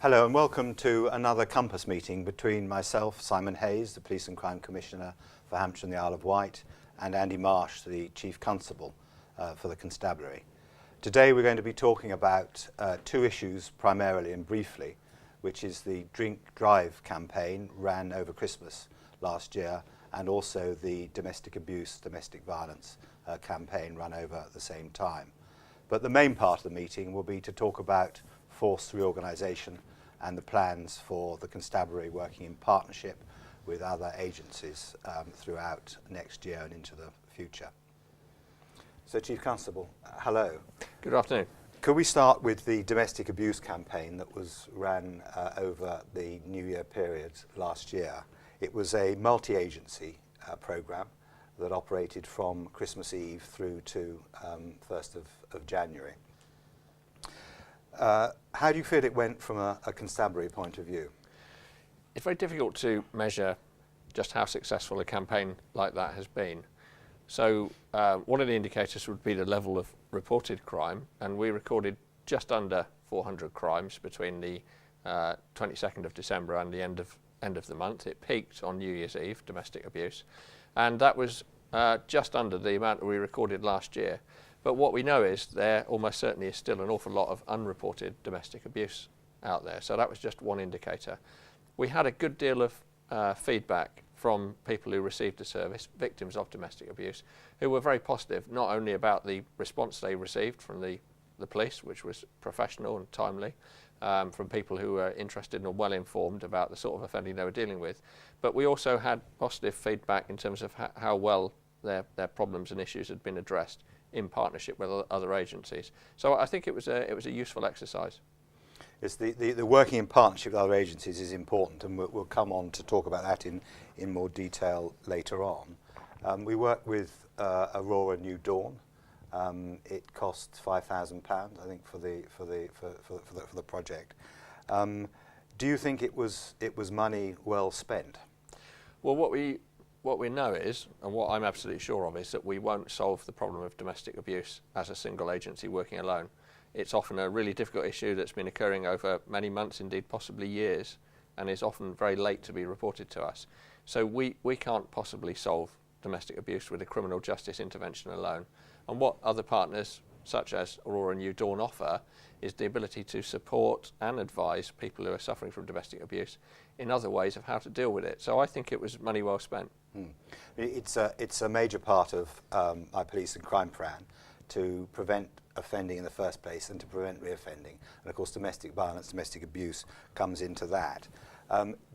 Hello and welcome to another Compass meeting between myself, Simon Hayes, the Police and Crime Commissioner for Hampshire and the Isle of Wight, and Andy Marsh, the Chief Constable for the Constabulary. Today we're going to be talking about two issues primarily and briefly, which is the Drink Drive campaign ran over Christmas last year, and also the domestic abuse, domestic violence campaign run over at the same time. But the main part of the meeting will be to talk about force reorganisation and the plans for the Constabulary working in partnership with other agencies throughout next year and into the future. So, Chief Constable, hello. Good afternoon. Could we start with the domestic abuse campaign that was ran over the New Year period last year? It was a multi-agency programme that operated from Christmas Eve through to 1st of January. How do you feel it went from a constabulary point of view? It's very difficult to measure just how successful a campaign like that has been. So one of the indicators would be the level of reported crime, and we recorded just under 400 crimes between the 22nd of December and the end of the month. It peaked on New Year's Eve, domestic abuse, and that was just under the amount that we recorded last year. But what we know is there almost certainly is still an awful lot of unreported domestic abuse out there. So that was just one indicator. We had a good deal of feedback from people who received the service, victims of domestic abuse, who were very positive, not only about the response they received from the police, which was professional and timely, from people who were interested and well informed about the sort of offending they were dealing with, but we also had positive feedback in terms of how well their problems and issues had been addressed in partnership with other agencies. So I think it was a useful exercise. Yes, the working in partnership with other agencies is important, and we'll come on to talk about that in more detail later on. We work with Aurora New Dawn. It costs £5,000, I think, for the project. Do you think it was money well spent? Well, what we know is, and what I'm absolutely sure of, is that we won't solve the problem of domestic abuse as a single agency working alone. It's often a really difficult issue that's been occurring over many months, indeed possibly years, and is often very late to be reported to us. So we can't possibly solve domestic abuse with a criminal justice intervention alone. And what other partners, such as Aurora New Dawn, offer is the ability to support and advise people who are suffering from domestic abuse in other ways of how to deal with it. So I think it was money well spent. It's a major part of my police and crime plan to prevent offending in the first place and to prevent reoffending. And of course domestic violence, domestic abuse comes into that.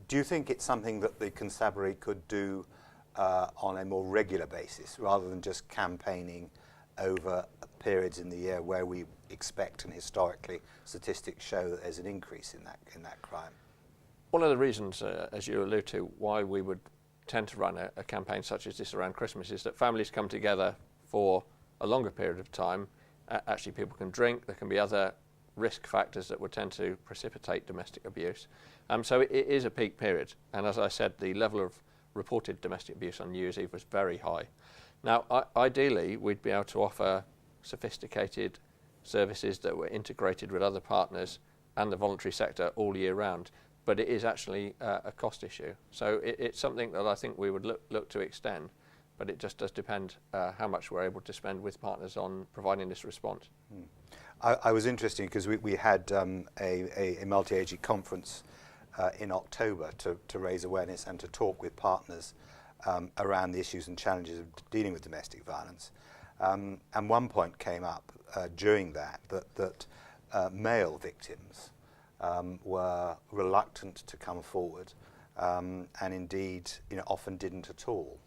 Do you think it's something that the Constabulary could do on a more regular basis rather than just campaigning over periods in the year where we expect, and historically statistics show that there's an increase in that crime? One of the reasons, as you allude to, why we would tend to run a campaign such as this around Christmas is that families come together for a longer period of time. Actually, people can drink. There can be other risk factors that would tend to precipitate domestic abuse. So it is a peak period. And as I said, the level of reported domestic abuse on New Year's Eve was very high. Now, ideally, we'd be able to offer sophisticated services that were integrated with other partners and the voluntary sector all year round. But it is actually a cost issue. So it's something that I think we would look to extend, but it just does depend how much we're able to spend with partners on providing this response. I was interested because we had a multi-agency conference in October to raise awareness and to talk with partners around the issues and challenges of dealing with domestic violence. And one point came up during that male victims were reluctant to come forward, and indeed, often didn't at all.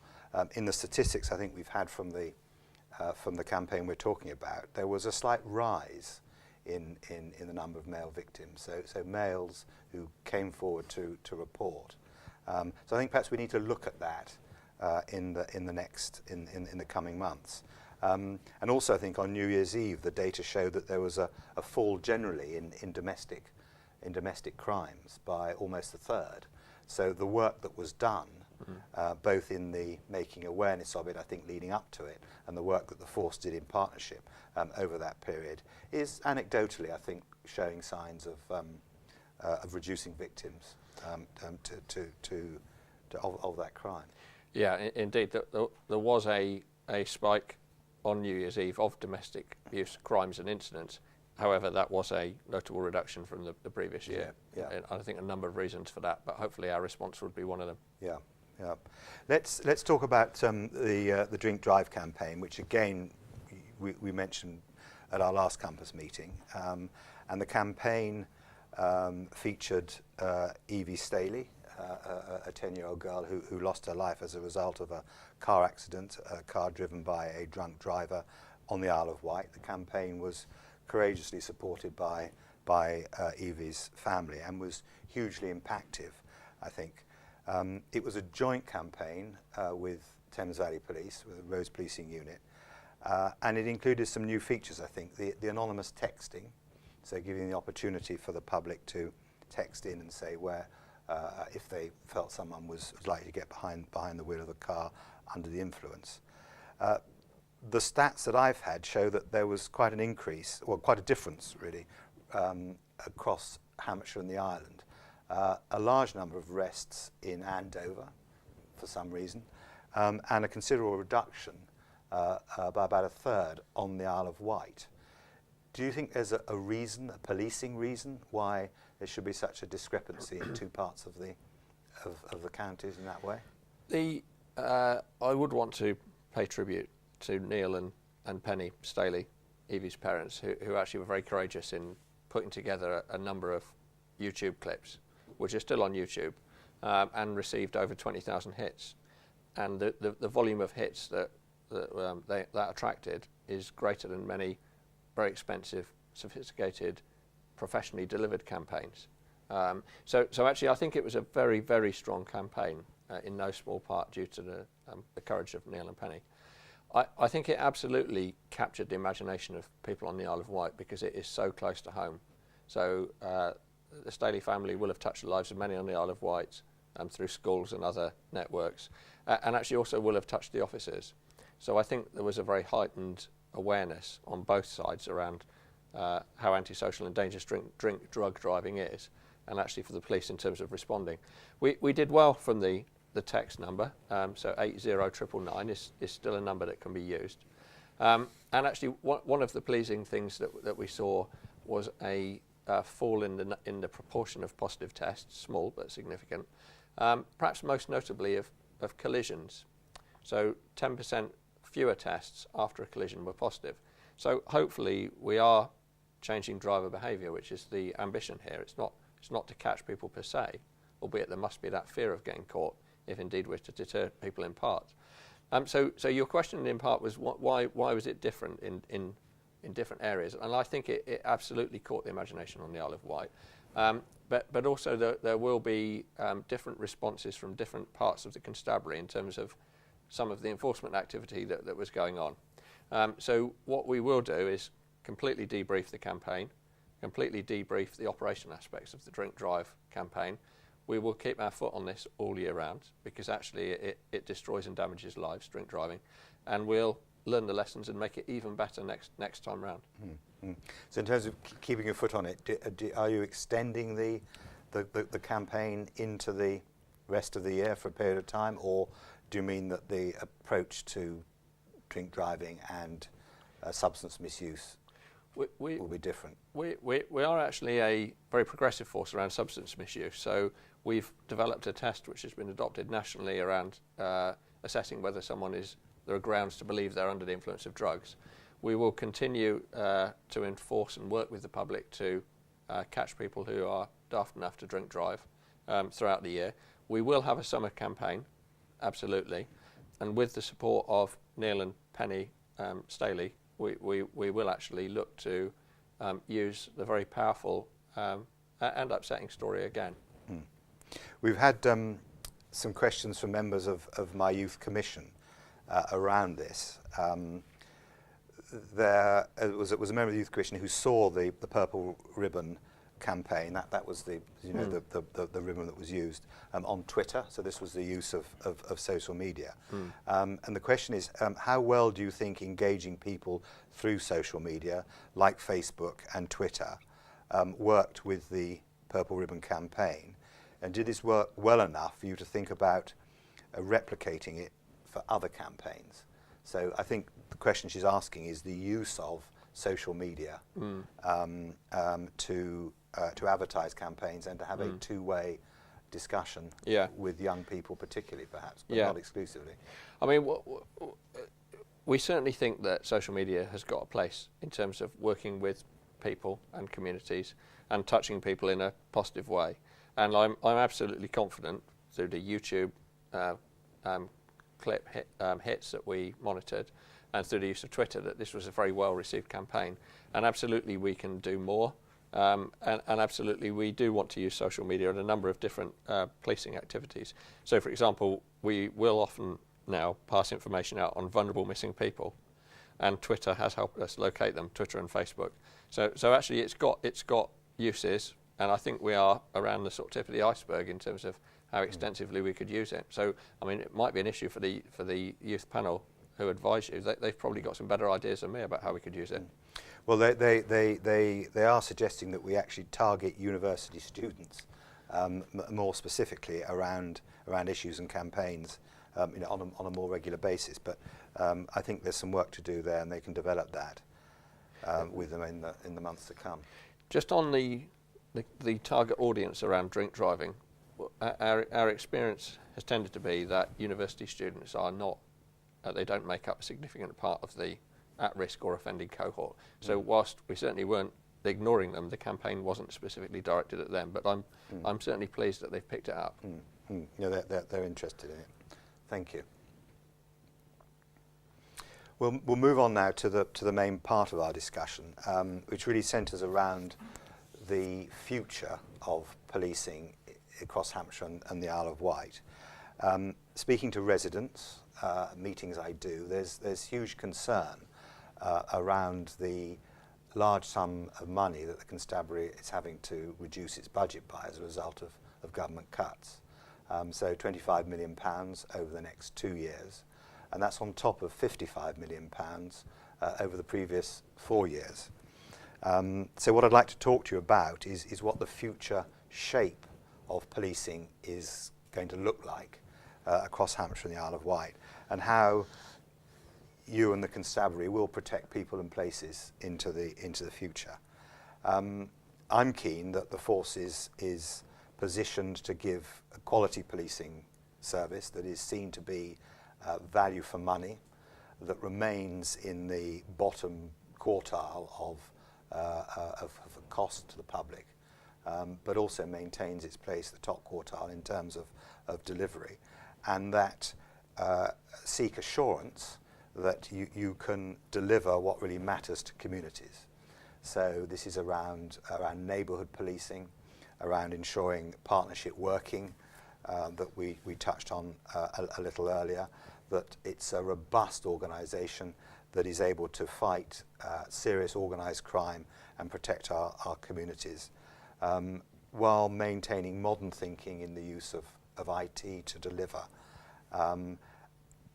In the statistics I think we've had from the campaign we're talking about, there was a slight rise in the number of male victims. So males who came forward to report. So I think perhaps we need to look at that in the coming months. And also I think on New Year's Eve the data showed that there was a fall generally in domestic crimes by almost a third. So the work that was done, both in the making awareness of it, I think, leading up to it, and the work that the force did in partnership over that period, is anecdotally, I think, showing signs of of reducing victims of that crime. Yeah, indeed. There was a spike on New Year's Eve of domestic abuse crimes and incidents. However, that was a notable reduction from the previous year. Yeah. And I think a number of reasons for that, but hopefully our response would be one of them. Yeah, yeah. Let's talk about the Drink Drive campaign, which again we mentioned at our last campus meeting, and the campaign featured Evie Staley, a 10-year-old girl who lost her life as a result of a car accident, a car driven by a drunk driver on the Isle of Wight. The campaign was courageously supported by Evie's family and was hugely impactful, I think. It was a joint campaign with Thames Valley Police, with the Roads Policing Unit, and it included some new features, I think. The anonymous texting, so giving the opportunity for the public to text in and say where, if they felt someone was likely to get behind the wheel of a car under the influence. The stats that I've had show that there was quite an increase, or quite a difference really, across Hampshire and the island. A large number of arrests in Andover, for some reason, and a considerable reduction by about a third on the Isle of Wight. Do you think there's a reason, a policing reason, why there should be such a discrepancy in two parts of the counties in that way? I would want to pay tribute to Neil and Penny Staley, Evie's parents, who actually were very courageous in putting together a number of YouTube clips, which are still on YouTube, and received over 20,000 hits. And the volume of hits that attracted is greater than many very expensive, sophisticated, professionally delivered campaigns. So actually I think it was a very, very strong campaign, in no small part due to the courage of Neil and Penny. I think it absolutely captured the imagination of people on the Isle of Wight because it is so close to home. So the Staley family will have touched the lives of many on the Isle of Wight through schools and other networks, and actually also will have touched the officers. So I think there was a very heightened awareness on both sides around how antisocial and dangerous drug driving is, and actually for the police in terms of responding. We did well from the text number, so 80999 is still a number that can be used. And actually one of the pleasing things that we saw was a fall in the proportion of positive tests, small but significant, perhaps most notably of collisions. So 10% fewer tests after a collision were positive. So hopefully we are changing driver behaviour, which is the ambition here. It's not to catch people per se, albeit there must be that fear of getting caught if indeed we're to deter people in part. So your question in part was why was it different in different areas? And I think it absolutely caught the imagination on the Isle of Wight. But also there will be different responses from different parts of the constabulary in terms of some of the enforcement activity that was going on. So what we will do is completely debrief the campaign, completely debrief the operational aspects of the Drink Drive campaign. We will keep our foot on this all year round because actually it destroys and damages lives, drink driving, and we'll learn the lessons and make it even better next time round. Mm-hmm. So in terms of keeping your foot on it, are you extending the campaign into the rest of the year for a period of time, or do you mean that the approach to drink driving and substance misuse will be different? We are actually a very progressive force around substance misuse. So we've developed a test which has been adopted nationally around assessing whether there are grounds to believe they're under the influence of drugs. We will continue to enforce and work with the public to catch people who are daft enough to drink drive throughout the year. We will have a summer campaign, absolutely, and with the support of Neil and Penny Staley, we will actually look to use the very powerful and upsetting story again. Mm. We've had some questions from members of my youth commission around this. There was a member of the youth commission who saw the Purple Ribbon campaign. That was the ribbon that was used on Twitter. So this was the use of social media. And the question is, how well do you think engaging people through social media, like Facebook and Twitter, worked with the Purple Ribbon campaign, and did this work well enough for you to think about replicating it for other campaigns? So I think the question she's asking is the use of social media to advertise campaigns and to have a two-way discussion with young people particularly, perhaps, but not exclusively. I mean, we certainly think that social media has got a place in terms of working with people and communities and touching people in a positive way. And I'm absolutely confident through the YouTube clip hits that we monitored and through the use of Twitter that this was a very well received campaign. And absolutely we can do more. And absolutely we do want to use social media in a number of different policing activities. So for example, we will often now pass information out on vulnerable missing people, and Twitter has helped us locate them, Twitter and Facebook. So actually it's got uses, and I think we are around the sort of tip of the iceberg in terms of how extensively we could use it. So I mean, it might be an issue for the youth panel who advise you. They've probably got some better ideas than me about how we could use it. Well, they are suggesting that we actually target university students more specifically around issues and campaigns on a more regular basis. But I think there's some work to do there, and they can develop that with them in the months to come. Just on the target audience around drink driving, our experience has tended to be that university students are not, they don't make up a significant part of the at-risk or offending cohort. So whilst we certainly weren't ignoring them, the campaign wasn't specifically directed at them. But I'm certainly pleased that they've picked it up. Yeah, they're interested in it. Thank you. We'll move on now to the main part of our discussion, which really centres around the future of policing across Hampshire and the Isle of Wight. Speaking to residents, meetings I do, there's huge concern around the large sum of money that the constabulary is having to reduce its budget by as a result of government cuts. So £25 million over the next 2 years, and that's on top of £55 million over the previous 4 years. So what I'd like to talk to you about is what the future shape of policing is going to look like across Hampshire and the Isle of Wight, and how you and the constabulary will protect people and places into the future. I'm keen that the force is positioned to give a quality policing service that is seen to be value for money, that remains in the bottom quartile of cost to the public, but also maintains its place at the top quartile in terms of delivery, and that seek assurance that you can deliver what really matters to communities. So this is around neighbourhood policing, around ensuring partnership working that we touched on a little earlier, that it's a robust organisation that is able to fight serious organised crime and protect our communities, while maintaining modern thinking in the use of IT to deliver.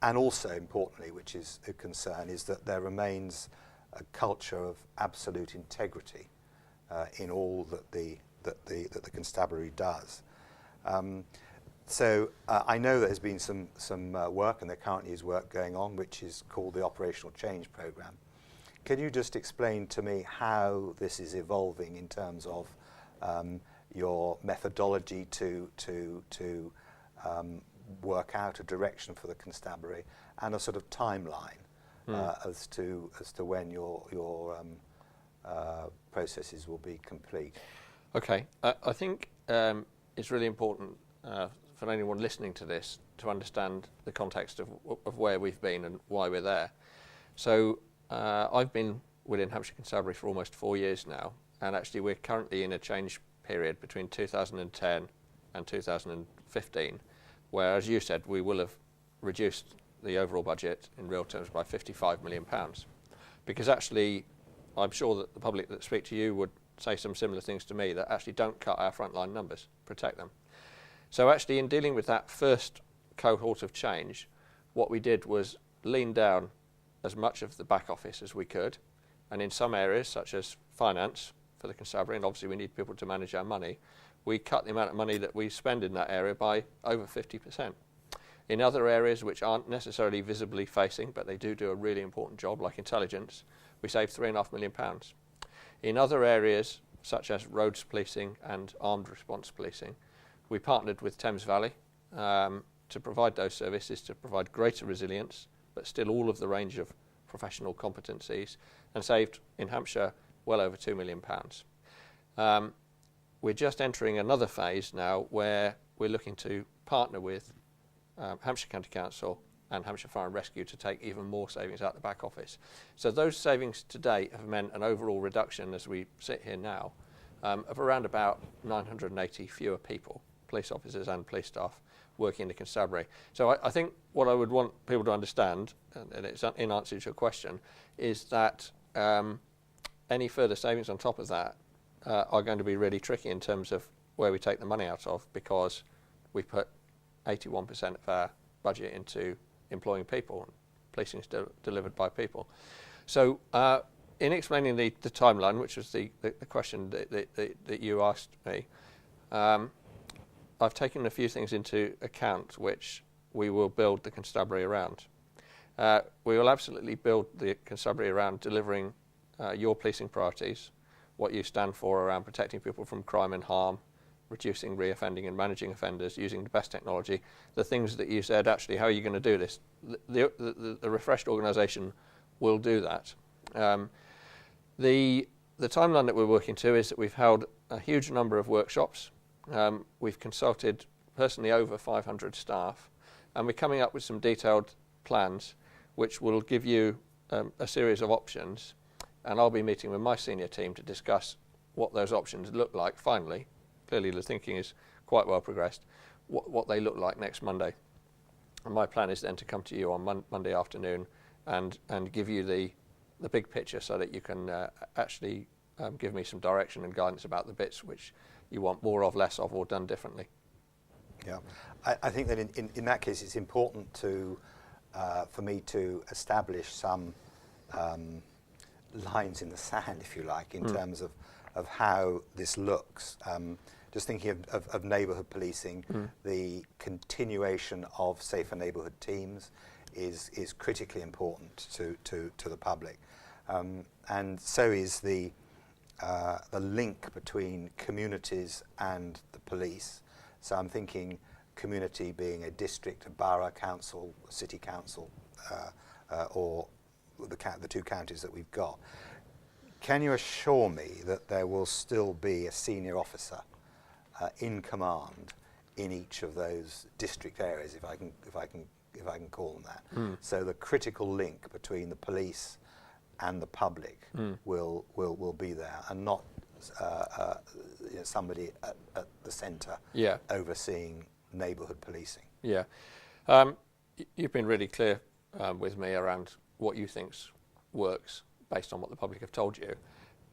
And also importantly, which is a concern, is that there remains a culture of absolute integrity in all that the constabulary does. So I know there's been some work, and there currently is work going on, which is called the Operational Change Programme. Can you just explain to me how this is evolving in terms of your methodology to work out a direction for the constabulary and a sort of timeline as to when your processes will be complete? Okay, I think it's really important for anyone listening to this to understand the context of where we've been and why we're there. So I've been within Hampshire Constabulary for almost 4 years now, and actually we're currently in a change period between 2010 and 2015, where, as you said, we will have reduced the overall budget in real terms by £55 million. Because actually, I'm sure that the public that speak to you would say some similar things to me, that actually don't cut our frontline numbers, protect them. So actually, in dealing with that first cohort of change, what we did was lean down as much of the back office as we could, and in some areas, such as finance for the constabulary, and obviously we need people to manage our money, we cut the amount of money that we spend in that area by over 50%. In other areas which aren't necessarily visibly facing, but they do a really important job, like intelligence, we saved £3.5 million. In other areas, such as roads policing and armed response policing, we partnered with Thames Valley to provide those services, to provide greater resilience, but still all of the range of professional competencies, and saved in Hampshire well over £2 million. We're just entering another phase now where we're looking to partner with Hampshire County Council and Hampshire Fire and Rescue to take even more savings out the back office. So those savings to date have meant an overall reduction, as we sit here now, of around about 980 fewer people, police officers and police staff, working in the constabulary. So I think what I would want people to understand, and it's in answer to your question, is that any further savings on top of that are going to be really tricky in terms of where we take the money out of, because we put 81% of our budget into employing people. Policing is delivered by people. So in explaining the timeline, which was the question that you asked me, I've taken a few things into account which we will build the constabulary around. We will absolutely build the constabulary around delivering your policing priorities, what you stand for around protecting people from crime and harm, reducing reoffending and managing offenders, using the best technology, the things that you said, actually, how are you going to do this? The refreshed organisation will do that. The timeline that we're working to is that we've held a huge number of workshops. We've consulted personally over 500 staff, and we're coming up with some detailed plans which will give you a series of options, and I'll be meeting with my senior team to discuss what those options look like finally. Clearly the thinking is quite well progressed, what they look like next Monday. And my plan is then to come to you on Monday afternoon and give you the big picture, so that you can actually give me some direction and guidance about the bits which you want more of, less of, or done differently. Yeah, I think that in that case it's important to for me to establish some lines in the sand, if you like, in terms of how this looks. Just thinking of neighbourhood policing, the continuation of safer neighbourhood teams is critically important to the public, and so is the link between communities and the police. So I'm thinking community being a district, a borough council, a city council, or the two counties that we've got. Can you assure me that there will still be a senior officer in command in each of those district areas, if I can call them that? So the critical link between the police and the public will be there, and not somebody at the centre overseeing neighbourhood policing. Yeah, you've been really clear with me around what you think works based on what the public have told you,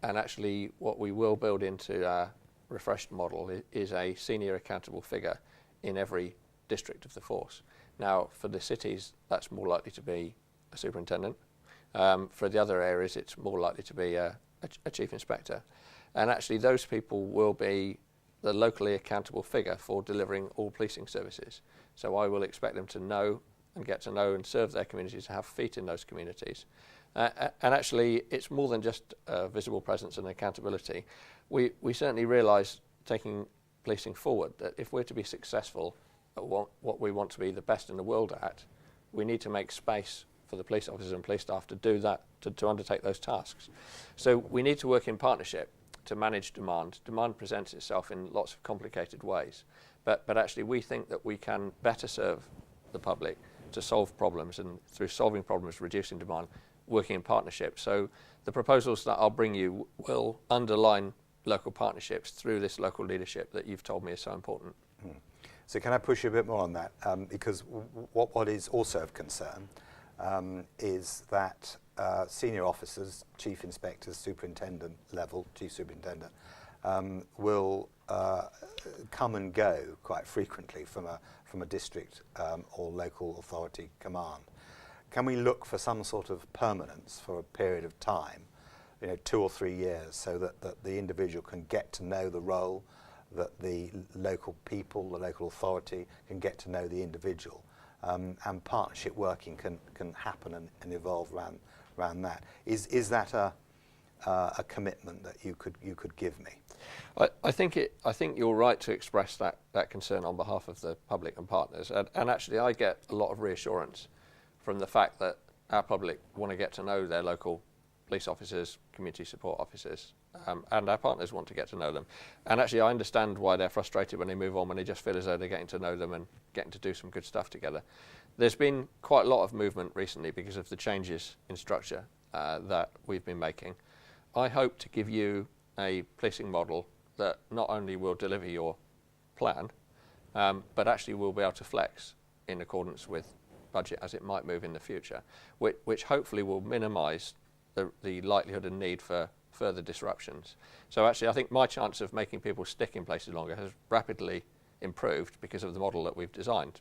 and actually what we will build into our refreshed model is a senior accountable figure in every district of the force. Now, for the cities, that's more likely to be a superintendent. For the other areas, it's more likely to be a chief inspector. And actually those people will be the locally accountable figure for delivering all policing services. So I will expect them to know and get to know and serve their communities, to have feet in those communities. And actually it's more than just visible presence and accountability. We certainly realise, taking policing forward, that if we're to be successful at what we want to be the best in the world at, we need to make space for the police officers and police staff to do that, to undertake those tasks. So we need to work in partnership to manage demand. Demand presents itself in lots of complicated ways, but actually we think that we can better serve the public to solve problems, and through solving problems, reducing demand, working in partnership. So the proposals that I'll bring you will underline local partnerships through this local leadership that you've told me is so important. So can I push you a bit more on that? Because what is also of concern is that senior officers, chief inspectors, superintendent level, chief superintendent, will come and go quite frequently from a district or local authority command. Can we look for some sort of permanence for a period of time, 2 or 3 years, so that the individual can get to know the role, that the local people, the local authority can get to know the individual, and partnership working can happen and evolve around that. Is that a commitment that you could give me? I think you're right to express that concern on behalf of the public and partners, and actually I get a lot of reassurance from the fact that our public want to get to know their local police officers, community support officers, and our partners want to get to know them. And actually I understand why they're frustrated when they move on, when they just feel as though they're getting to know them and getting to do some good stuff together. There's been quite a lot of movement recently because of the changes in structure that we've been making. I hope to give you a policing model that not only will deliver your plan, but actually will be able to flex in accordance with budget as it might move in the future, which hopefully will minimise the likelihood and need for further disruptions. So actually I think my chance of making people stick in places longer has rapidly improved because of the model that we've designed.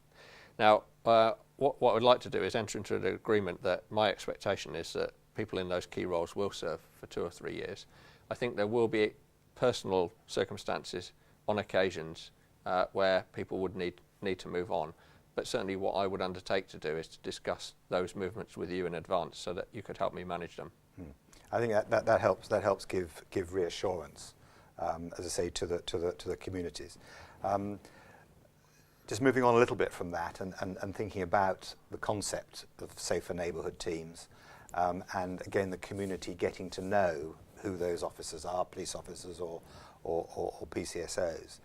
Now, what I'd like to do is enter into an agreement that my expectation is that people in those key roles will serve for 2 or 3 years. I think there will be personal circumstances on occasions where people would need to move on. But certainly what I would undertake to do is to discuss those movements with you in advance so that you could help me manage them. I think that helps give reassurance, as I say, to the communities. Just moving on a little bit from that and thinking about the concept of safer neighbourhood teams, and again the community getting to know who those officers are, police officers or PCSOs.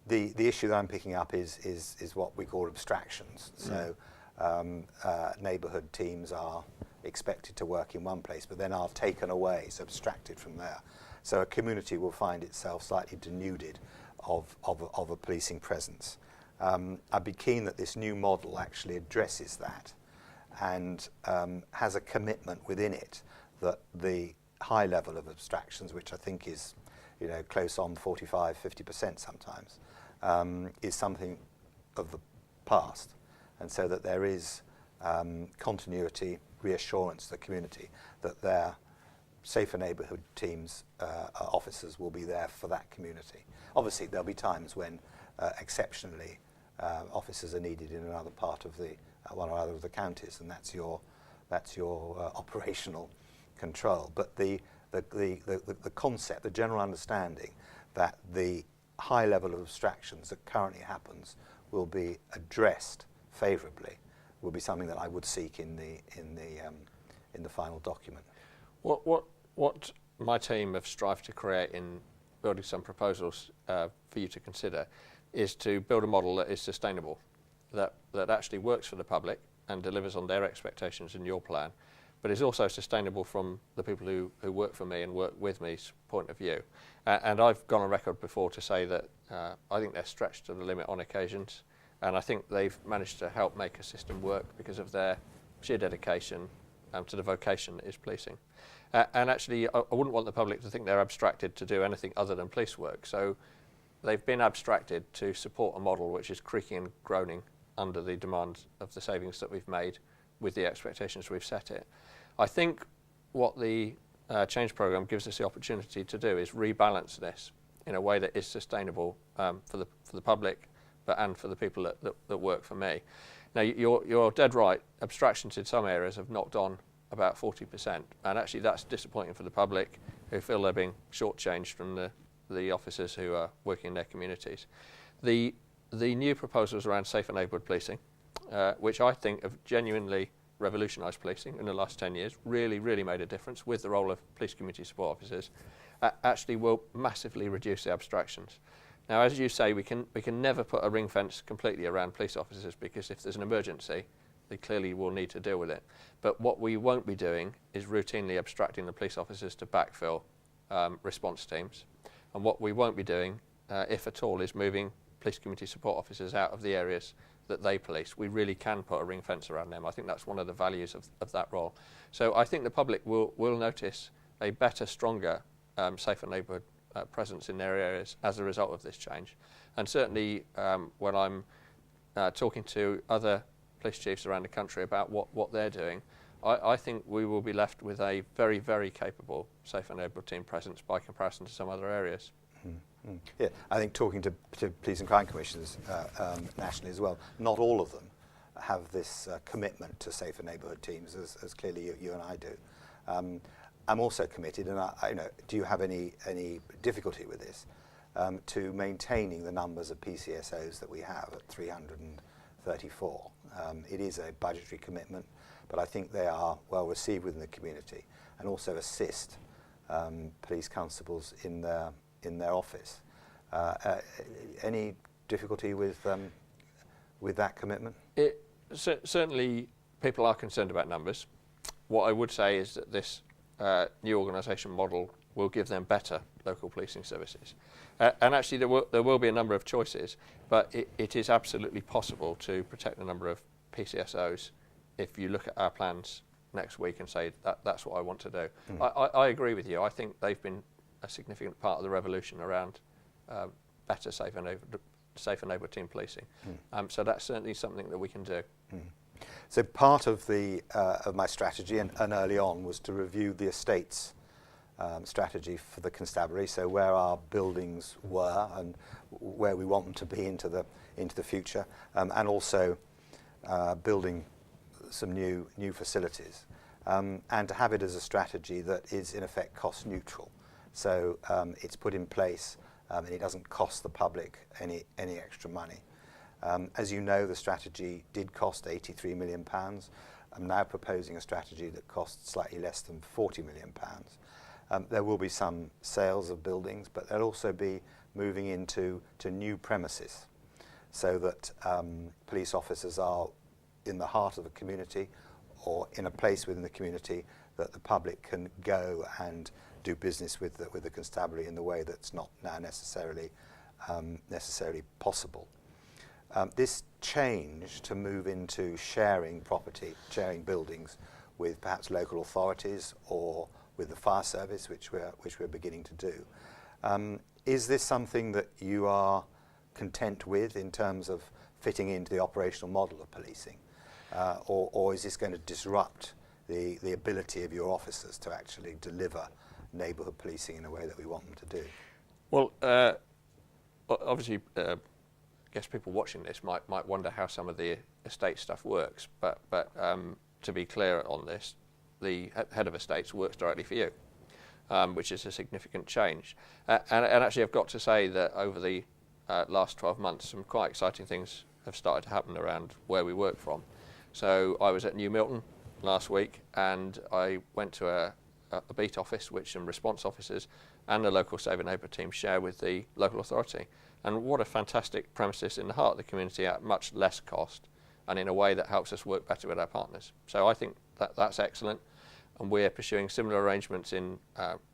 The issue that I'm picking up is what we call abstractions. So neighbourhood teams are expected to work in one place, but then are taken away, so abstracted from there. So a community will find itself slightly denuded of a policing presence. I'd be keen that this new model actually addresses that and has a commitment within it that the high level of abstractions, which I think is close on 45-50% sometimes, is something of the past, and so that there is continuity, reassurance to the community that their safer neighbourhood teams officers will be there for that community. Obviously there'll be times when exceptionally officers are needed in another part of the one or other of the counties, and that's your operational control. But the concept, the general understanding that the high level of abstractions that currently happens will be addressed favourably will be something that I would seek in the final document. What my team have strived to create in building some proposals for you to consider is to build a model that is sustainable, that actually works for the public and delivers on their expectations in your plan, but is also sustainable from the people who work for me and work with me's point of view. And I've gone on record before to say that I think they're stretched to the limit on occasions, and I think they've managed to help make a system work because of their sheer dedication to the vocation that is policing. And actually, I wouldn't want the public to think they're abstracted to do anything other than police work. So they've been abstracted to support a model which is creaking and groaning under the demands of the savings that we've made with the expectations we've set it. I think what the change programme gives us the opportunity to do is rebalance this in a way that is sustainable for the public, and for the people that work for me. Now, you're dead right. Abstractions in some areas have knocked on about 40%, and actually that's disappointing for the public who feel they're being shortchanged from the officers who are working in their communities. The new proposals around safer neighbourhood policing, which I think have genuinely revolutionised policing in the last 10 years, really made a difference with the role of police community support officers, actually will massively reduce the abstractions. Now, as you say, we can never put a ring fence completely around police officers, because if there's an emergency, they clearly will need to deal with it. But what we won't be doing is routinely abstracting the police officers to backfill response teams. And what we won't be doing, if at all, is moving police community support officers out of the areas that they police. We really can put a ring fence around them. I think that's one of the values of that role. So I think the public will notice a better, stronger, safer neighbourhood presence in their areas as a result of this change. And certainly when I'm talking to other police chiefs around the country about what they're doing, I think we will be left with a very capable safer neighbourhood team presence by comparison to some other areas. Yeah, I think talking to police and crime commissioners nationally as well, not all of them have this commitment to safer neighbourhood teams as clearly you and I do. I'm also committed, and I do you have any difficulty with this, to maintaining the numbers of PCSOs that we have at 334? It is a budgetary commitment, but I think they are well received within the community and also assist police constables in their office. Any difficulty with that commitment? Certainly, people are concerned about numbers. What I would say is that this new organisation model will give them better local policing services. And actually, there will be a number of choices, but it is absolutely possible to protect the number of PCSOs if you look at our plans next week and say that's what I want to do. I agree with you. I think they've been a significant part of the revolution around better, safer neighbourhood team policing. So that's certainly something that we can do. So part of my strategy and early on was to review the estates strategy for the constabulary, so where our buildings were and where we want them to be into the future, and also building some new facilities, and to have it as a strategy that is in effect cost neutral. So it's put in place and it doesn't cost the public any extra money. As you know, the strategy did cost £83 million. I'm now proposing a strategy that costs slightly less than £40 million. There will be some sales of buildings, but there'll also be moving into new premises, so that police officers are in the heart of the community or in a place within the community that the public can go and do business with the constabulary in the way that's not now necessarily possible. This change to move into sharing property, sharing buildings with perhaps local authorities or with the fire service, which we're beginning to do. Is this something that you are content with in terms of fitting into the operational model of policing, or is this going to disrupt the ability of your officers to actually deliver neighbourhood policing in a way that we want them to do? Well, obviously, I guess people watching this might wonder how some of the estate stuff works, but to be clear on this, the head of estates works directly for you, which is a significant change. And actually, I've got to say that over the last 12 months, some quite exciting things have started to happen around where we work from. So I was at New Milton last week, and I went to a beat office, which some response officers and the local Safer Neighbourhood team share with the local authority. And what a fantastic premises in the heart of the community at much less cost and in a way that helps us work better with our partners. So I think that's excellent, and we're pursuing similar arrangements in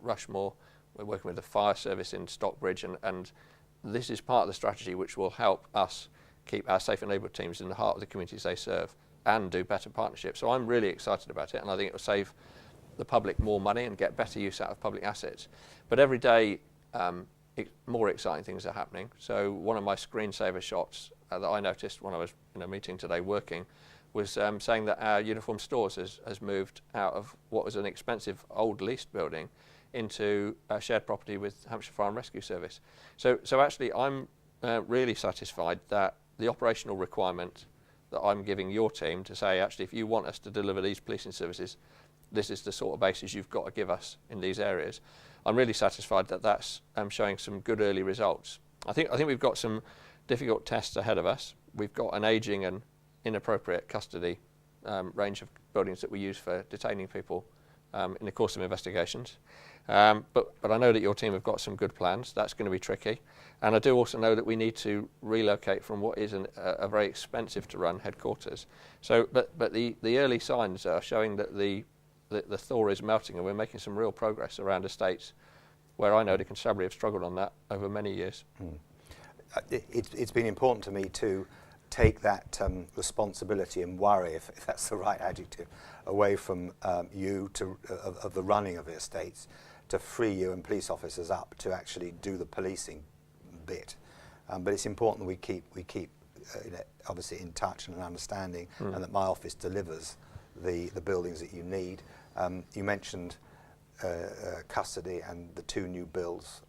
Rushmore. We're working with the fire service in Stockbridge, and this is part of the strategy which will help us keep our Safer Neighbourhood teams in the heart of the communities they serve and do better partnerships. So I'm really excited about it, and I think it will save the public more money and get better use out of public assets. But every day, more exciting things are happening. So one of my screensaver shots that I noticed when I was in a meeting today working was saying that our uniform stores has moved out of what was an expensive old leased building into a shared property with Hampshire Fire and Rescue Service. So actually I'm really satisfied that the operational requirement that I'm giving your team to say, actually, if you want us to deliver these policing services, this is the sort of basis you've got to give us in these areas. I'm really satisfied that that's showing some good early results. I think we've got some difficult tests ahead of us. We've got an ageing and inappropriate custody range of buildings that we use for detaining people in the course of investigations. But I know that your team have got some good plans. That's going to be tricky. And I do also know that we need to relocate from what is a very expensive to run headquarters. So, but the early signs are showing that the thaw is melting, and we're making some real progress around estates where I know the constabulary have struggled on that over many years. It's been important to me to take that responsibility and worry, if that's the right adjective, away from you of the running of the estates, to free you and police officers up to actually do the policing bit. But it's important that we keep obviously in touch and an understanding, and that my office delivers the buildings that you need. You mentioned custody and the 2 new bills,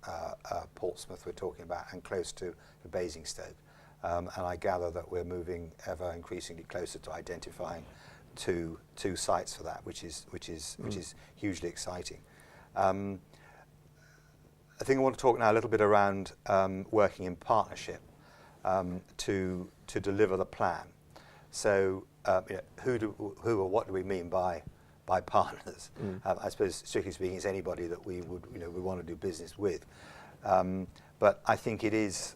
Portsmouth we're talking about, and close to Basingstoke. And I gather that we're moving ever increasingly closer to identifying two sites for that, which is hugely exciting. I think I want to talk now a little bit around working in partnership to deliver the plan. So, who or what do we mean by partners? I suppose, strictly speaking, it's anybody that we want to do business with. But I think it is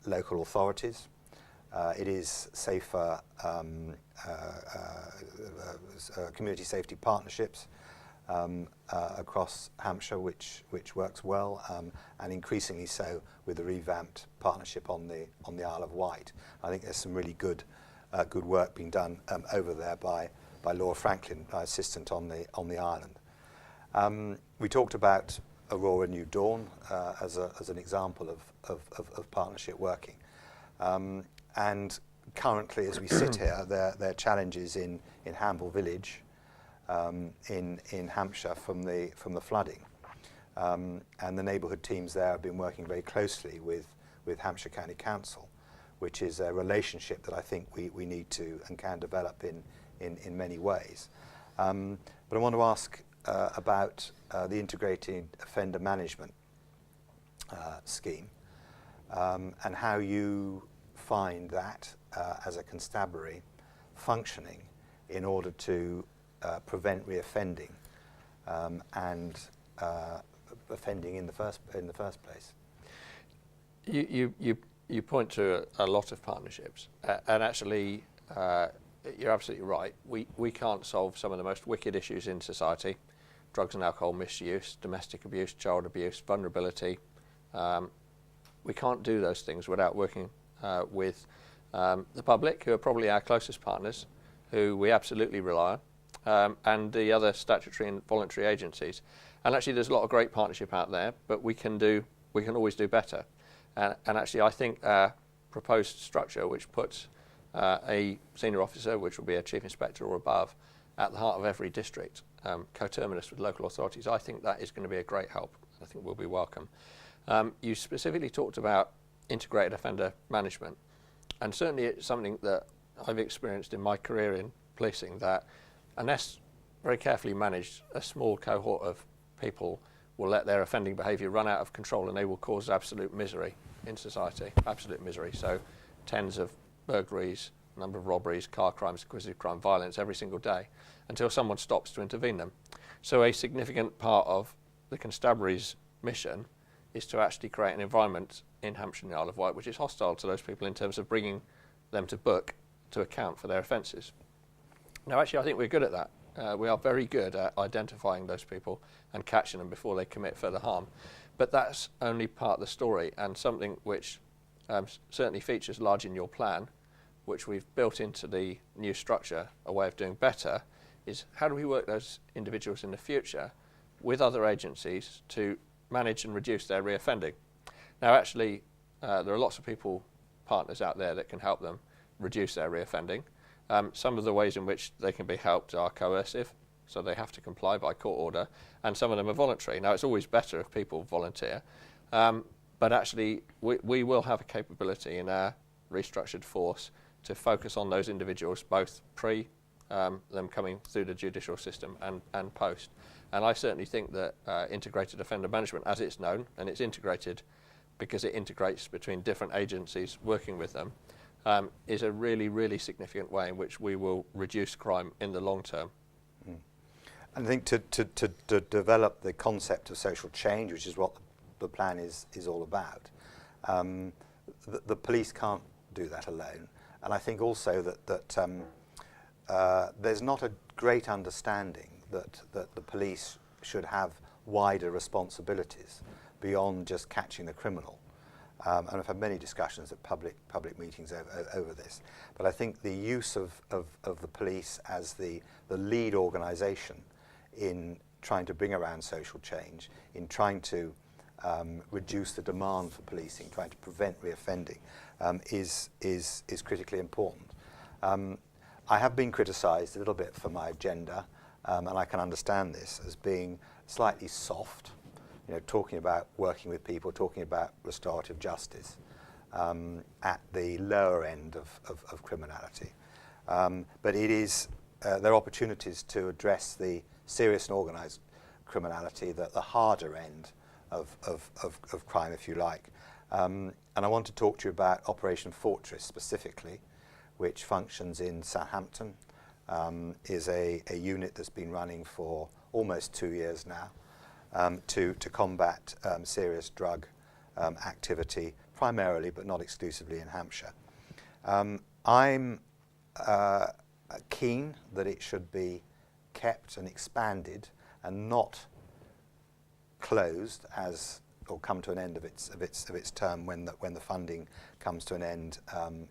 local authorities. It is safer community safety partnerships across Hampshire, which works well, and increasingly so with the revamped partnership on the Isle of Wight. I think there's some really good work being done over there by Laura Franklin, my assistant on the island. We talked about Aurora New Dawn as an example of partnership working, and currently, as we sit here, there are challenges in Hamble Village, in Hampshire from the flooding, and the neighbourhood teams there have been working very closely with Hampshire County Council, which is a relationship that I think we need to and can develop in many ways. But I want to ask about the integrated offender management scheme, and how you find that as a constabulary functioning in order to prevent reoffending and offending in the first place. You point to a lot of partnerships, and actually you're absolutely right. We can't solve some of the most wicked issues in society: drugs and alcohol misuse, domestic abuse, child abuse, vulnerability. We can't do those things without working with the public, who are probably our closest partners, who we absolutely rely on, and the other statutory and voluntary agencies. And actually there's a lot of great partnership out there, but we can always do better. And actually I think our proposed structure, which puts a senior officer, which will be a chief inspector or above, at the heart of every district, coterminous with local authorities, I think that is going to be a great help. I think will be welcome. You specifically talked about integrated offender management, and certainly it's something that I've experienced in my career in policing, that unless very carefully managed, a small cohort of people will let their offending behaviour run out of control, and they will cause absolute misery in society, absolute misery. So tens of burglaries, number of robberies, car crimes, acquisitive crime, violence every single day, until someone stops to intervene them. So a significant part of the constabulary's mission is to actually create an environment in Hampshire and the Isle of Wight which is hostile to those people in terms of bringing them to book to account for their offences. Now actually I think we're good at that. We are very good at identifying those people and catching them before they commit further harm. But that's only part of the story, and something which certainly features large in your plan, which we've built into the new structure, a way of doing better, is how do we work those individuals in the future with other agencies to manage and reduce their reoffending. Now actually there are lots of partners out there that can help them reduce their reoffending. Some of the ways in which they can be helped are coercive, so they have to comply by court order, and some of them are voluntary. Now it's always better if people volunteer, but actually we will have a capability in our restructured force to focus on those individuals both pre them coming through the judicial system and post. And I certainly think that integrated offender management, as it's known, and it's integrated because it integrates between different agencies working with them, is a really, really significant way in which we will reduce crime in the long term. And I think to develop the concept of social change, which is what the plan is all about, the police can't do that alone. And I think also that there's not a great understanding that the police should have wider responsibilities beyond just catching the criminal. And I've had many discussions at public meetings over this. But I think the use of the police as the lead organisation in trying to bring around social change, in trying to reduce the demand for policing, trying to prevent reoffending, is critically important. I have been criticised a little bit for my agenda, and I can understand this as being slightly soft, talking about working with people, talking about restorative justice at the lower end of criminality. But there are opportunities to address the serious and organised criminality, the harder end of crime, if you like. And I want to talk to you about Operation Fortress specifically, which functions in Southampton, is a unit that's been running for almost 2 years now to combat serious drug activity, primarily but not exclusively in Hampshire. I'm keen that it should be kept and expanded and not closed or come to an end of its term when the funding comes to an end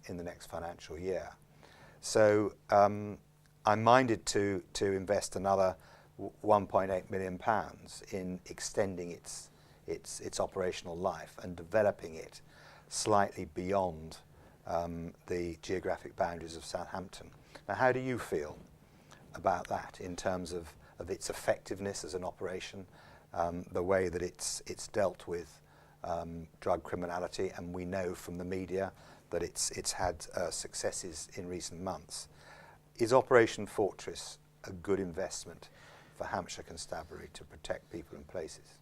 in the next financial year. So I'm minded to invest another £1.8 million in extending its operational life and developing it slightly beyond the geographic boundaries of Southampton. Now, how do you feel about that in terms of its effectiveness as an operation, the way that it's dealt with drug criminality, and we know from the media that it's had successes in recent months? Is Operation Fortress a good investment for Hampshire Constabulary to protect people and places?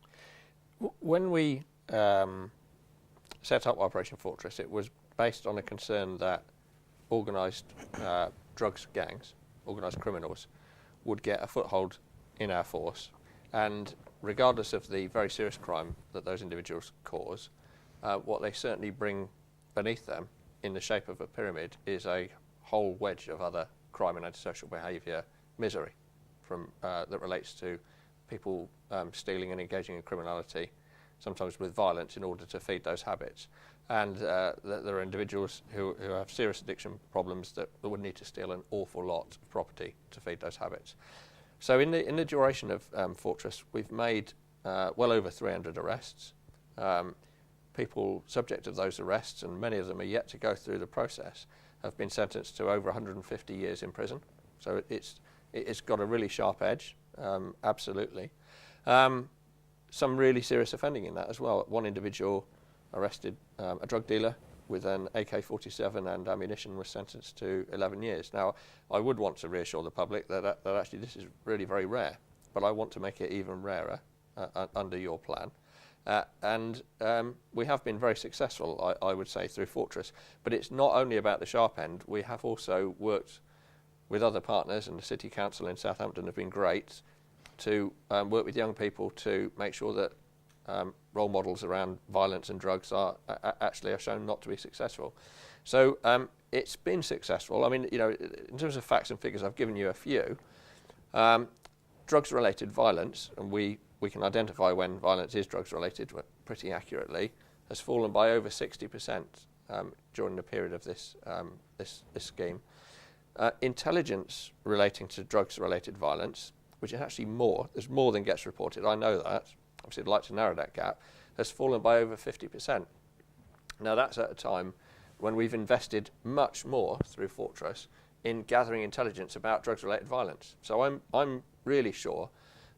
When we set up Operation Fortress, it was based on a concern that organised drugs gangs, organised criminals, would get a foothold in our force, and regardless of the very serious crime that those individuals cause, what they certainly bring beneath them in the shape of a pyramid is a whole wedge of other crime and antisocial behaviour misery that relates to people stealing and engaging in criminality, sometimes with violence, in order to feed those habits. And there are individuals who have serious addiction problems that would need to steal an awful lot of property to feed those habits. So in the duration of Fortress, we've made well over 300 arrests. People subject of those arrests, and many of them are yet to go through the process, have been sentenced to over 150 years in prison. So it's got a really sharp edge, absolutely. Some really serious offending in that as well. One individual arrested a drug dealer with an AK-47 and ammunition, was sentenced to 11 years. Now, I would want to reassure the public that actually this is really very rare, but I want to make it even rarer under your plan. And we have been very successful, I would say, through Fortress. But it's not only about the sharp end. We have also worked with other partners, and the City Council in Southampton have been great to work with young people to make sure that role models around violence and drugs are shown not to be successful. So it's been successful. I mean, in terms of facts and figures, I've given you a few. Drugs-related violence, and we can identify when violence is drugs-related pretty accurately, has fallen by over 60% during the period of this scheme. Intelligence relating to drugs-related violence, which is actually more, there's more than gets reported, I know that, obviously I'd like to narrow that gap, has fallen by over 50%. Now that's at a time when we've invested much more through Fortress in gathering intelligence about drugs-related violence. So I'm really sure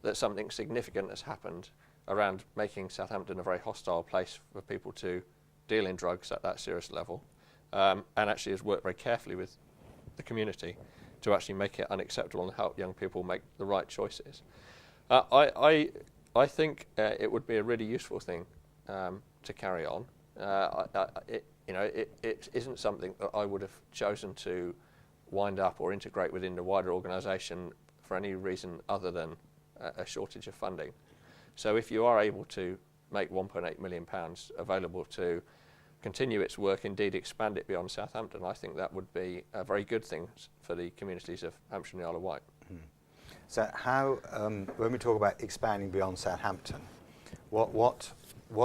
that something significant has happened around making Southampton a very hostile place for people to deal in drugs at that serious level, and actually has worked very carefully with the community to actually make it unacceptable and help young people make the right choices. I think it would be a really useful thing to carry on. It isn't something that I would have chosen to wind up or integrate within the wider organisation for any reason other than a shortage of funding. So if you are able to make £1.8 million available to continue its work, indeed expand it beyond Southampton, I think that would be a very good thing for the communities of Hampshire and the Isle of Wight. So how, when we talk about expanding beyond Southampton, what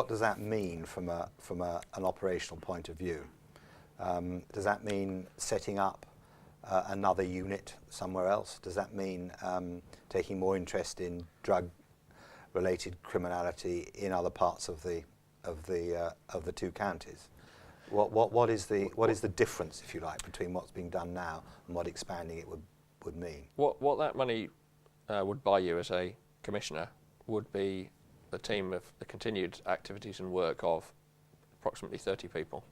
does that mean from an operational point of view? Does that mean setting up another unit somewhere else? Does that mean taking more interest in drug-related criminality in other parts of the two counties? What is the difference, if you like, between what's being done now and what expanding it would mean? What that money would buy you as a commissioner would be the team of the continued activities and work of approximately 30 people.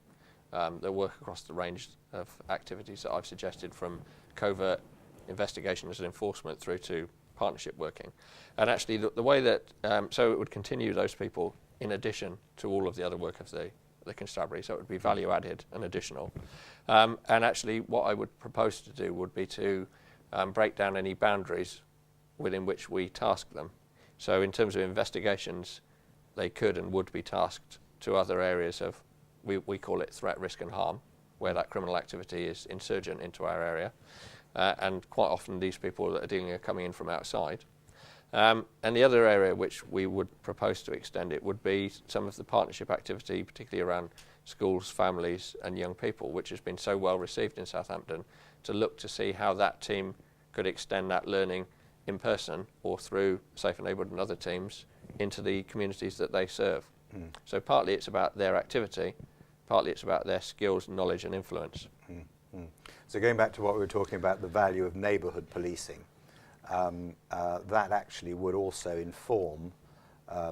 They work across the range of activities that I've suggested, from covert investigations and enforcement through to partnership working. And actually the way that, so it would continue those people in addition to all of the other work of the constabulary, so it would be value added and additional. And actually what I would propose to do would be to break down any boundaries within which we task them. So in terms of investigations, they could and would be tasked to other areas of, we call it threat, risk and harm, where that criminal activity is insurgent into our area. And quite often these people that are dealing are coming in from outside. And the other area which we would propose to extend it would be some of the partnership activity, particularly around schools, families and young people, which has been so well received in Southampton, to look to see how that team could extend that learning in person or through Safe and Neighbourhood and other teams into the communities that they serve. So partly it's about their activity, partly it's about their skills, knowledge and influence. So going back to what we were talking about, the value of neighbourhood policing, that actually would also inform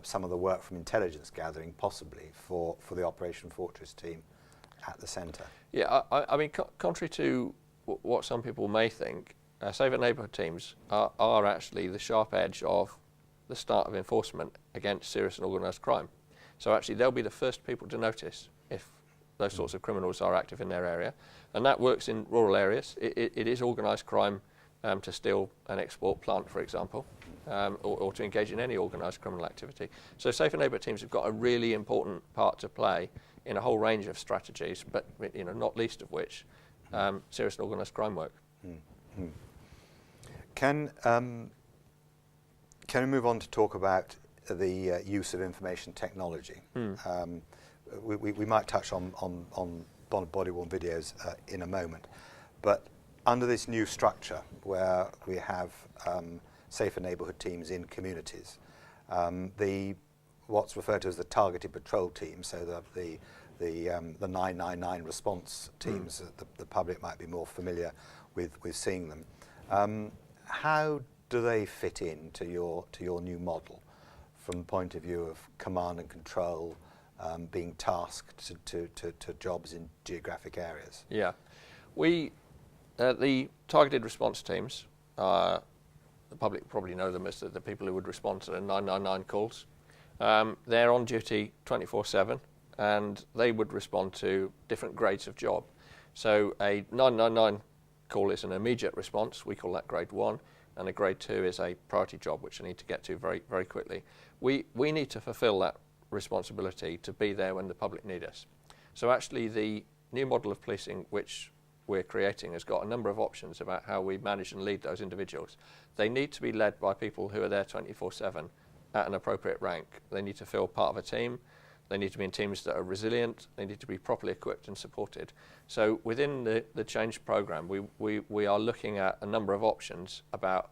some of the work from intelligence gathering, possibly, for the Operation Fortress team at the centre. Yeah, I mean, contrary to what some people may think, Safe and Neighbourhood teams are actually the sharp edge of the start of enforcement against serious and organised crime. So actually they'll be the first people to notice if those sorts of criminals are active in their area. And that works in rural areas. It is organised crime to steal and export plant, for example, or to engage in any organised criminal activity. So Safe and Neighbourhood teams have got a really important part to play in a whole range of strategies, but not least of which serious and organised crime work. Can we move on to talk about the use of information technology? We might touch on body-worn videos in a moment, but under this new structure where we have safer neighbourhood teams in communities, what's referred to as the targeted patrol team, so the 999 response teams, the public might be more familiar with seeing them. How do they fit into your new model from the point of view of command and control, being tasked to jobs in geographic areas? Yeah, the targeted response teams, the public probably know them as the people who would respond to the 999 calls. They're on duty 24/7 and they would respond to different grades of job. So a 999 call is an immediate response, we call that grade 1, and a grade 2 is a priority job which I need to get to very, very quickly. We need to fulfil that responsibility to be there when the public need us. So actually the new model of policing which we're creating has got a number of options about how we manage and lead those individuals. They need to be led by people who are there 24/7 at an appropriate rank. They need to feel part of a team. They need to be in teams that are resilient. They need to be properly equipped and supported. So within the change programme, we are looking at a number of options about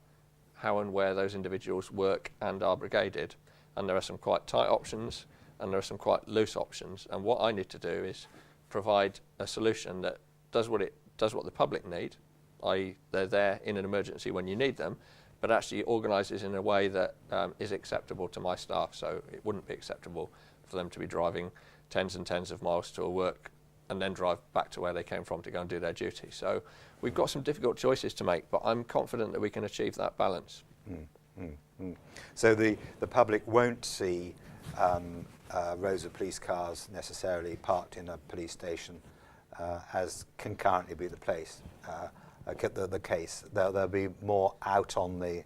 how and where those individuals work and are brigaded. And there are some quite tight options and there are some quite loose options. And what I need to do is provide a solution that does what the public need, i.e. they're there in an emergency when you need them, but actually organises in a way that is acceptable to my staff. So it wouldn't be acceptable for them to be driving tens and tens of miles to a work and then drive back to where they came from to go and do their duty. So we've got some difficult choices to make, but I'm confident that we can achieve that balance. So the public won't see rows of police cars necessarily parked in a police station, as can currently be the case. They'll be more out on the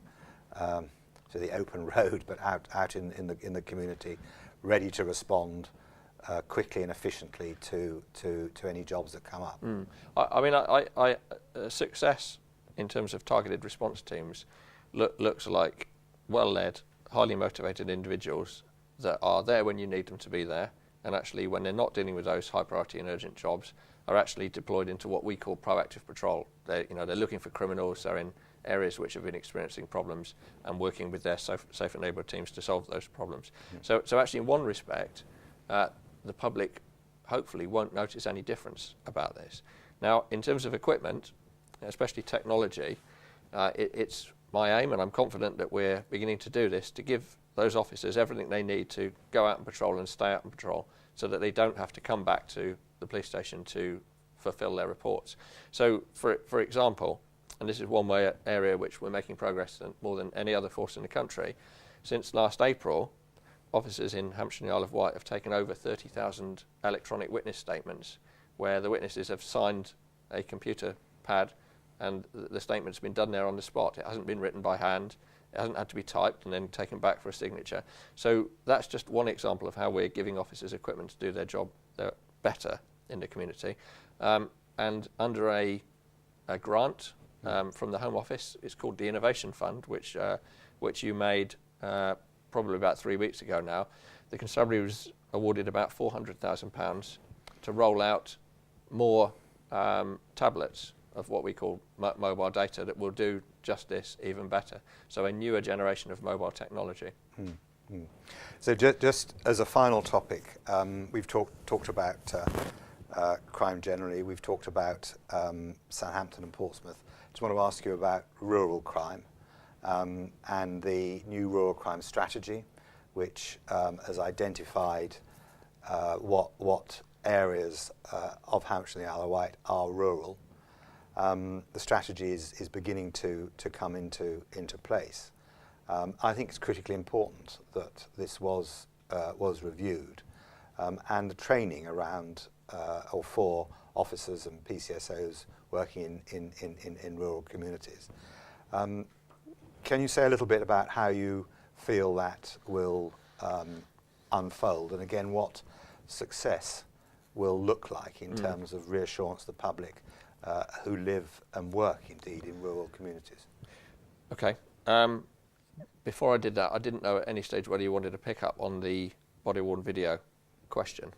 open road, but out in the community, ready to respond quickly and efficiently to any jobs that come up. I mean, success in terms of targeted response teams looks like well-led, highly motivated individuals that are there when you need them to be there, and actually when they're not dealing with those high priority and urgent jobs, are actually deployed into what we call proactive patrol. They're looking for criminals, they're in areas which have been experiencing problems and working with their safe and neighbourhood teams to solve those problems. So actually in one respect, the public hopefully won't notice any difference about this. Now in terms of equipment, especially technology, it's my aim, and I'm confident that we're beginning to do this, to give those officers everything they need to go out and patrol and stay out and patrol, so that they don't have to come back to the police station to fulfil their reports. So, for example, and this is one area which we're making progress more than any other force in the country, since last April, officers in Hampshire and the Isle of Wight have taken over 30,000 electronic witness statements, where the witnesses have signed a computer pad and the statement's been done there on the spot. It hasn't been written by hand. It hasn't had to be typed and then taken back for a signature. So that's just one example of how we're giving officers equipment to do their job better in the community. And under a grant from the Home Office, it's called the Innovation Fund, which you made probably about 3 weeks ago now. The Constabulary was awarded about £400,000 to roll out more tablets of what we call mobile data that will do just this even better. So a newer generation of mobile technology. So just as a final topic, we've talked about crime generally. We've talked about Southampton and Portsmouth. Just want to ask you about rural crime and the new rural crime strategy, which has identified what areas of Hampshire and the Isle of Wight are rural. The strategy is beginning to come into place. I think it's critically important that this was reviewed, and the training around or for officers and PCSOs working in rural communities. Can you say a little bit about how you feel that will unfold, and again what success will look like in terms of reassurance to the public who live and work indeed in rural communities? Okay. Before I did that, I didn't know at any stage whether you wanted to pick up on the body-worn video question.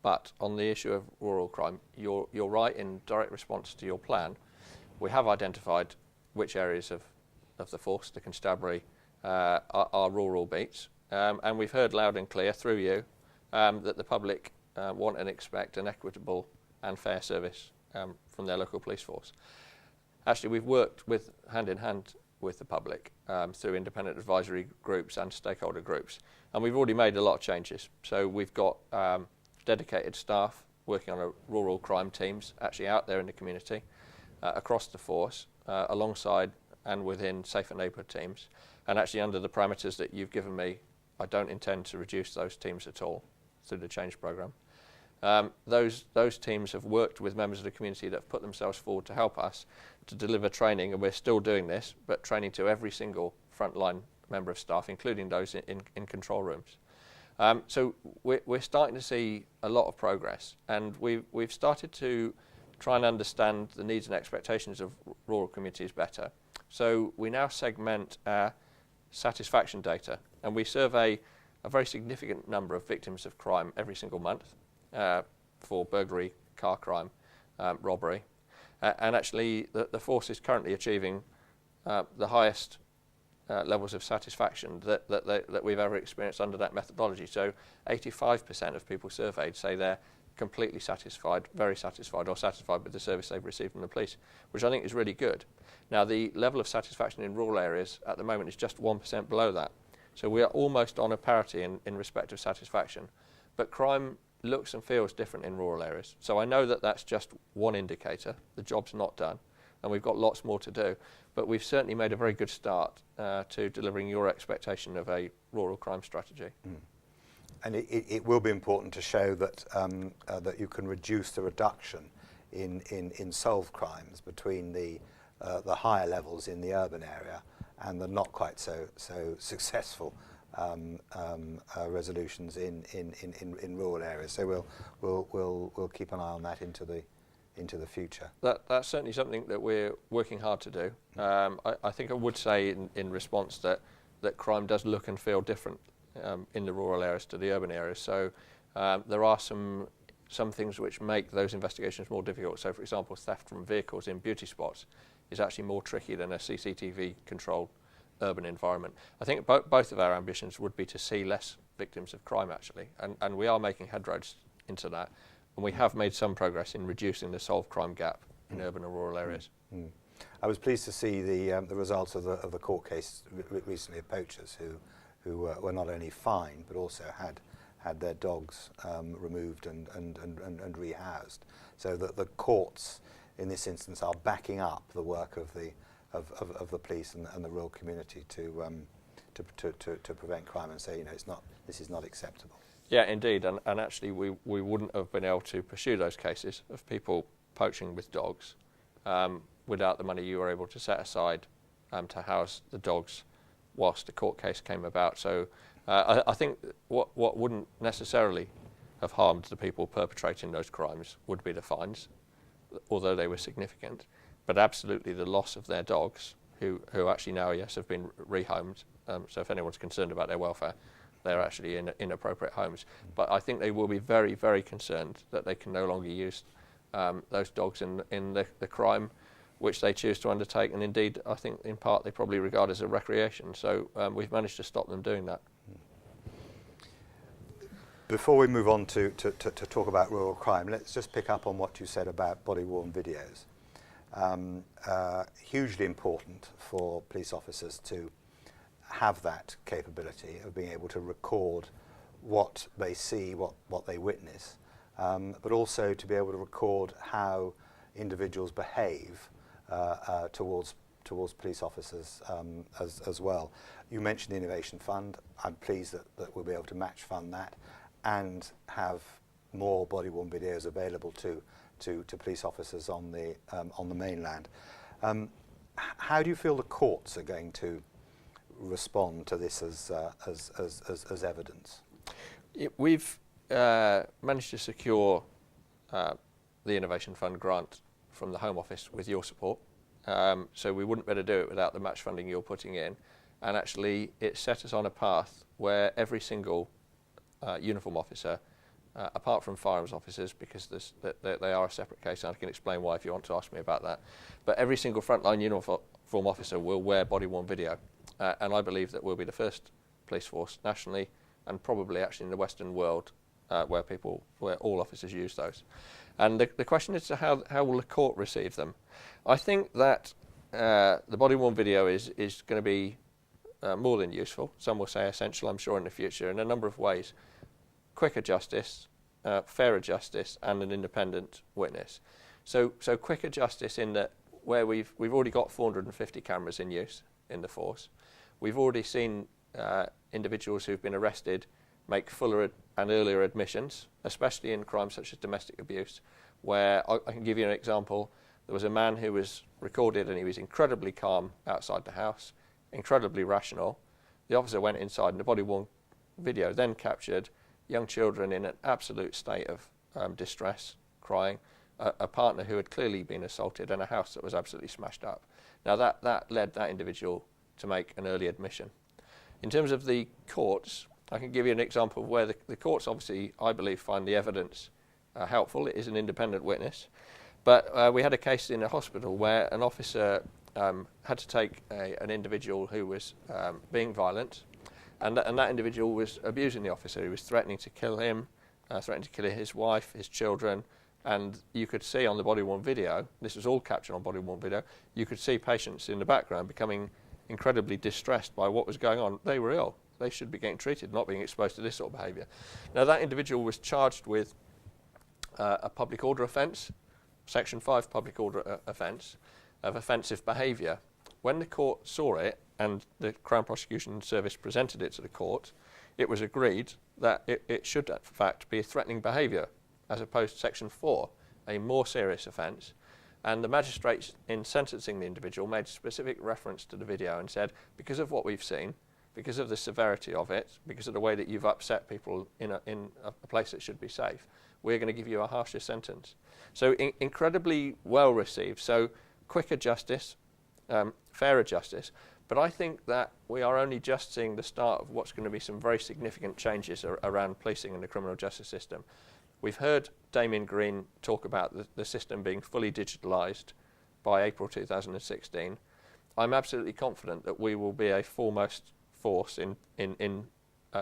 But on the issue of rural crime, you're right in direct response to your plan. We have identified which areas of the force, the constabulary, are rural beats. And we've heard loud and clear through you that the public want and expect an equitable and fair service from their local police force. Actually, we've worked hand in hand with the public through independent advisory groups and stakeholder groups, and we've already made a lot of changes. So we've got dedicated staff working on rural crime teams actually out there in the community across the force, alongside and within safer neighbourhood teams, and actually under the parameters that you've given me, I don't intend to reduce those teams at all through the change programme. Those teams have worked with members of the community that have put themselves forward to help us to deliver training, and we're still doing this, but training to every single frontline member of staff, including those in control rooms. So we're starting to see a lot of progress, and we've started to try and understand the needs and expectations of rural communities better. So we now segment our satisfaction data, and we survey a very significant number of victims of crime every single month for burglary, car crime, robbery. And actually the force is currently achieving the highest levels of satisfaction that we've ever experienced under that methodology. So 85% of people surveyed say they're completely satisfied, very satisfied, or satisfied with the service they've received from the police, which I think is really good. Now, the level of satisfaction in rural areas at the moment is just 1% below that. So we are almost on a parity in respect of satisfaction. But crime looks and feels different in rural areas. So I know that that's just one indicator. The job's not done, and we've got lots more to do. But we've certainly made a very good start to delivering your expectation of a rural crime strategy. And it will be important to show that that you can reduce the reduction in solved crimes between the higher levels in the urban area and the not quite so successful resolutions in rural areas. So we'll keep an eye on that into the future. That's certainly something that we're working hard to do. I think I would say in response that crime does look and feel different in the rural areas to the urban areas. So there are some things which make those investigations more difficult. So, for example, theft from vehicles in beauty spots is actually more tricky than a CCTV controlled urban environment. I think both of our ambitions would be to see less victims of crime actually, and we are making headroads into that, and we have made some progress in reducing the solved crime gap in urban and rural areas. I was pleased to see the results of the court case recently of poachers who were not only fined but also had their dogs removed and rehoused, so that the courts in this instance are backing up the work of the police and the rural community to prevent crime and say, this is not acceptable. Yeah, indeed, and actually we wouldn't have been able to pursue those cases of people poaching with dogs without the money you were able to set aside to house the dogs whilst the court case came about. So I think what wouldn't necessarily have harmed the people perpetrating those crimes would be the fines, although they were significant, but absolutely the loss of their dogs, who actually now, yes, have been rehomed. So if anyone's concerned about their welfare, they're actually in appropriate homes. But I think they will be very, very concerned that they can no longer use those dogs in the crime which they choose to undertake. And indeed, I think in part they probably regard as a recreation. So we've managed to stop them doing that. Before we move on to talk about rural crime, let's just pick up on what you said about body-worn videos. Hugely important for police officers to have that capability of being able to record what they see, what they witness, but also to be able to record how individuals behave towards police officers as well. You mentioned the Innovation Fund. I'm pleased that we'll be able to match fund that and have more body-worn videos available to police officers on the mainland. How do you feel the courts are going to respond to this as evidence? We've managed to secure the Innovation Fund grant from the Home Office with your support, so we wouldn't be able to do it without the match funding you're putting in, and actually it set us on a path where every single uniform officer, apart from firearms officers, because they are a separate case, and I can explain why if you want to ask me about that, but every single frontline uniform officer will wear body-worn video. And I believe that we'll be the first police force nationally, and probably actually in the Western world, where all officers use those. And the question is how will the court receive them? I think that the body-worn video is going to be more than useful. Some will say essential, I'm sure, in the future, in a number of ways. Quicker justice, fairer justice, and an independent witness. So quicker justice in that where we've already got 450 cameras in use in the force. We've already seen individuals who've been arrested make fuller and earlier admissions, especially in crimes such as domestic abuse, where I can give you an example. There was a man who was recorded and he was incredibly calm outside the house, incredibly rational. The officer went inside and the body-worn video then captured young children in an absolute state of distress, crying, a partner who had clearly been assaulted, and a house that was absolutely smashed up. Now that led that individual to make an early admission. In terms of the courts, I can give you an example of where the courts obviously, I believe, find the evidence helpful. It is an independent witness. But we had a case in a hospital where an officer had to take an individual who was being violent, and that individual was abusing the officer. He was threatening to kill him, threatening to kill his wife, his children, and you could see on the body-worn video, this was all captured on body-worn video, you could see patients in the background becoming incredibly distressed by what was going on. They were ill. They should be getting treated, not being exposed to this sort of behaviour. Now that individual was charged with a public order offence, Section 5 public order offence, of offensive behaviour. When the court saw it and the Crown Prosecution Service presented it to the court, it was agreed that it should in fact be threatening behaviour as opposed to Section 4, a more serious offence. And the magistrates in sentencing the individual made specific reference to the video and said, because of what we've seen, because of the severity of it, because of the way that you've upset people in a place that should be safe, we're going to give you a harsher sentence. So incredibly well received. So quicker justice, fairer justice. But I think that we are only just seeing the start of what's going to be some very significant changes around policing and the criminal justice system. We've heard Damien Green talk about the system being fully digitalised by April 2016. I'm absolutely confident that we will be a foremost force in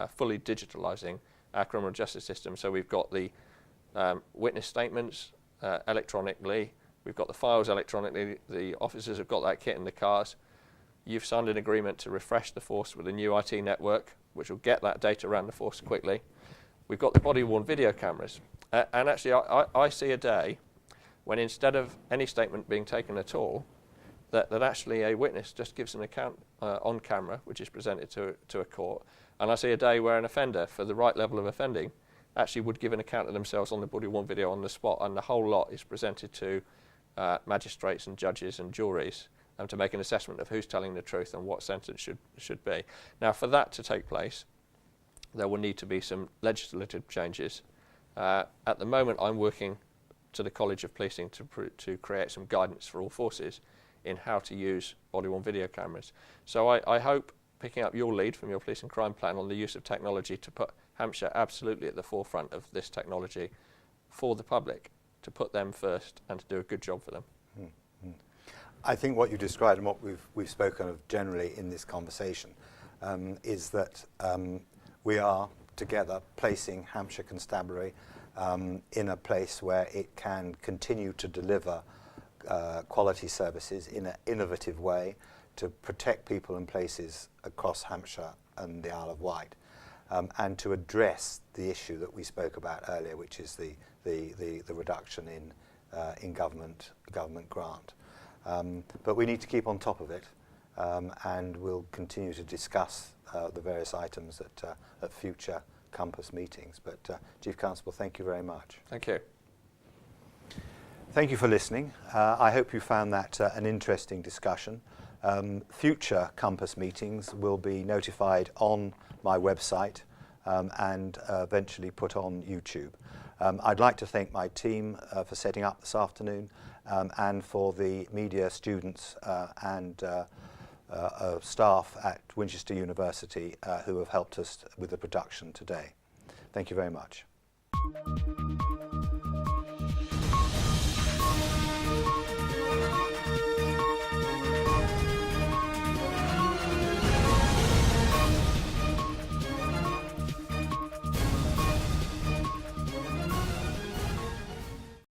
fully digitalising our criminal justice system. So we've got the witness statements electronically, We've got the files electronically. The officers have got that kit in the cars. You've signed an agreement to refresh the force with a new IT network, which will get that data around the force quickly. We've got the body-worn video cameras. And actually, I see a day when instead of any statement being taken at all, that actually a witness just gives an account on camera, which is presented to a court. And I see a day where an offender, for the right level of offending, actually would give an account of themselves on the body-worn video on the spot, and the whole lot is presented to magistrates and judges and juries to make an assessment of who's telling the truth and what sentence should be. Now, for that to take place, there will need to be some legislative changes. At the moment, I'm working to the College of Policing to create some guidance for all forces in how to use body-worn video cameras. So I hope, picking up your lead from your police and crime plan on the use of technology, to put Hampshire absolutely at the forefront of this technology for the public, to put them first and to do a good job for them. Mm-hmm. I think what you described and what we've spoken of generally in this conversation is that we are together placing Hampshire Constabulary in a place where it can continue to deliver quality services in an innovative way to protect people and places across Hampshire and the Isle of Wight, and to address the issue that we spoke about earlier, which is the reduction in government grant. But we need to keep on top of it, and we'll continue to discuss the various items at future Compass meetings. But Chief Constable, thank you very much. Thank you. Thank you for listening. I hope you found that an interesting discussion. Future Compass meetings will be notified on my website and eventually put on YouTube. I'd like to thank my team for setting up this afternoon, and for the media students and staff at Winchester University who have helped us with the production today. Thank you very much.